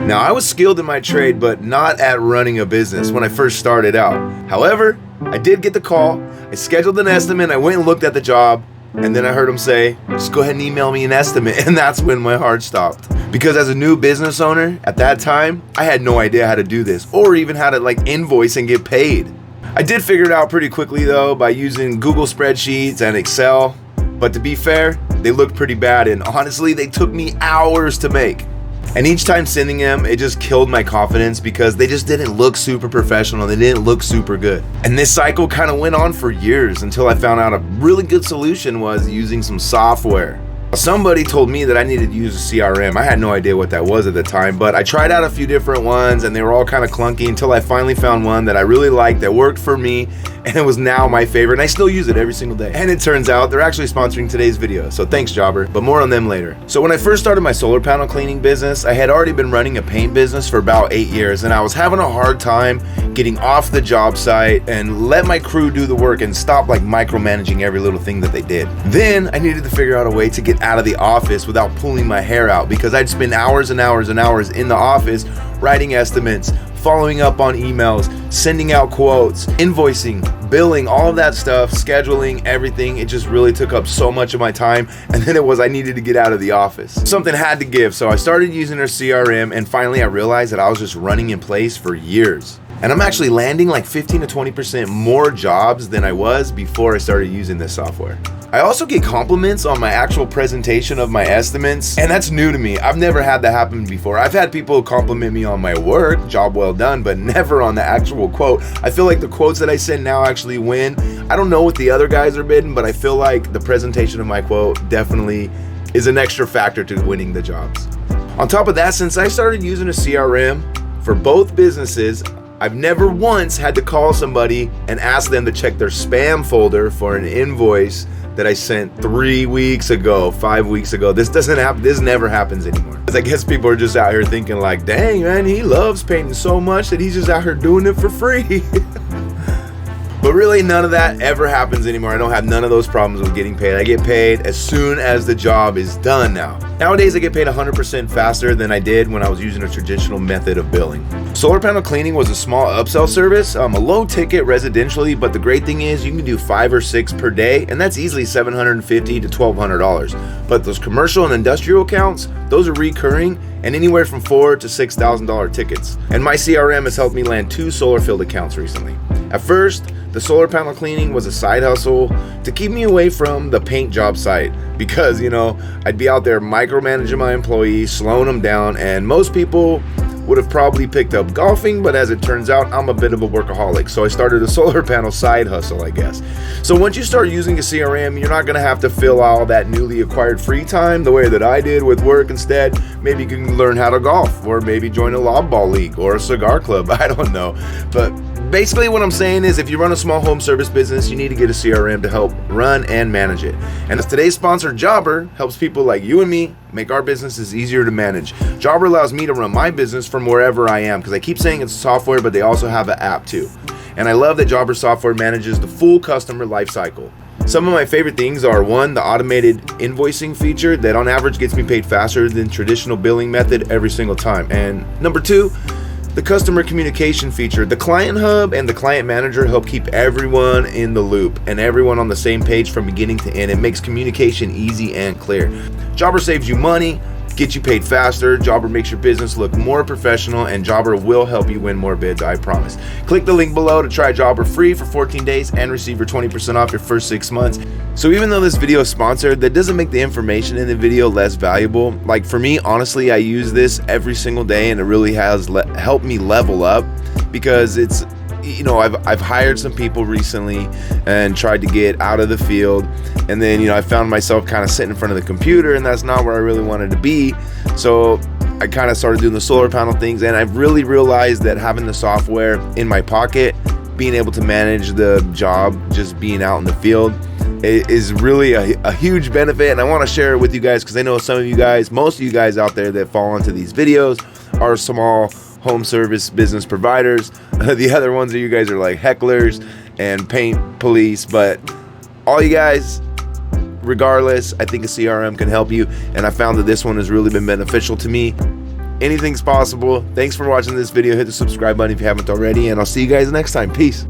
Now, I was skilled in my trade, but not at running a business when I first started out. However, I did get the call, I scheduled an estimate, I went and looked at the job, and then I heard him say, just go ahead and email me an estimate, and that's when my heart stopped. Because as a new business owner, at that time, I had no idea how to do this, or even how to invoice and get paid. I did figure it out pretty quickly though, by using Google spreadsheets and Excel, but to be fair, they looked pretty bad, and honestly, they took me hours to make. And each time sending them, it just killed my confidence because they just didn't look super professional. They didn't look super good. And this cycle kind of went on for years until I found out a really good solution was using some software. Somebody told me that I needed to use a CRM. I had no idea what that was at the time, but I tried out a few different ones and they were all kind of clunky until I finally found one that I really liked, that worked for me, and it was now my favorite, and I still use it every single day. And it turns out they're actually sponsoring today's video, so thanks Jobber, but more on them later. So when I first started my solar panel cleaning business, I had already been running a paint business for about 8 years, and I was having a hard time getting off the job site and let my crew do the work and stop micromanaging every little thing that they did. Then I needed to figure out a way to get out of the office without pulling my hair out, because I'd spend hours and hours and hours in the office writing estimates, following up on emails, sending out quotes, invoicing, billing, all of that stuff, scheduling, everything. It just really took up so much of my time, and then I needed to get out of the office. Something had to give, so I started using their CRM, and finally I realized that I was just running in place for years. And I'm actually landing 15 to 20% more jobs than I was before I started using this software. I also get compliments on my actual presentation of my estimates, and that's new to me. I've never had that happen before. I've had people compliment me on my work, job well done, but never on the actual quote. I feel like the quotes that I send now actually win. I don't know what the other guys are bidding, but I feel like the presentation of my quote definitely is an extra factor to winning the jobs. On top of that, since I started using a CRM for both businesses, I've never once had to call somebody and ask them to check their spam folder for an invoice that I sent 3 weeks ago, 5 weeks ago. This doesn't happen. This never happens anymore. Because I guess people are just out here thinking dang man, he loves painting so much that he's just out here doing it for free. But really, none of that ever happens anymore. I don't have none of those problems with getting paid. I get paid as soon as the job is done now. Nowadays, I get paid 100% faster than I did when I was using a traditional method of billing. Solar panel cleaning was a small upsell service, a low ticket residentially, but the great thing is you can do 5 or 6 per day, and that's easily $750 to $1,200. But those commercial and industrial accounts, those are recurring and anywhere from $4,000 to $6,000 tickets. And my CRM has helped me land 2 solar field accounts recently. At first, the solar panel cleaning was a side hustle to keep me away from the paint job site because, I'd be out there micromanaging my employees, slowing them down, and most people would have probably picked up golfing, but as it turns out, I'm a bit of a workaholic, so I started a solar panel side hustle, I guess. So once you start using a CRM, you're not going to have to fill all that newly acquired free time the way that I did with work. Instead, maybe you can learn how to golf, or maybe join a lob ball league or a cigar club. I don't know, but basically what I'm saying is if you run a small home service business, you need to get a CRM to help run and manage it. And as today's sponsor, Jobber, helps people like you and me make our businesses easier to manage. Jobber allows me to run my business from wherever I am, because I keep saying it's software, but they also have an app too. And I love that Jobber software manages the full customer life cycle. Some of my favorite things are 1, the automated invoicing feature that on average gets me paid faster than traditional billing method every single time. And number 2, the customer communication feature. The client hub and the client manager help keep everyone in the loop and everyone on the same page from beginning to end. It makes communication easy and clear. Jobber saves you money, gets you paid faster. Jobber makes your business look more professional, and Jobber will help you win more bids, I promise. Click the link below to try Jobber free for 14 days and receive your 20% off your first 6 months. So even though this video is sponsored, that doesn't make the information in the video less valuable. For me, honestly, I use this every single day, and it really has helped me level up, because it's, I've hired some people recently and tried to get out of the field, and then I found myself kind of sitting in front of the computer, and that's not where I really wanted to be. So I kind of started doing the solar panel things, and I've really realized that having the software in my pocket, being able to manage the job, just being out in the field, is really a huge benefit. And I want to share it with you guys because I know some of you guys, most of you guys out there that fall into these videos are small home service business providers. The other ones of you guys are like hecklers and paint police, but all you guys, regardless, I think a CRM can help you, and I found that this one has really been beneficial to me. Anything's possible. Thanks for watching this video. Hit the subscribe button if you haven't already, and I'll see you guys next time. Peace.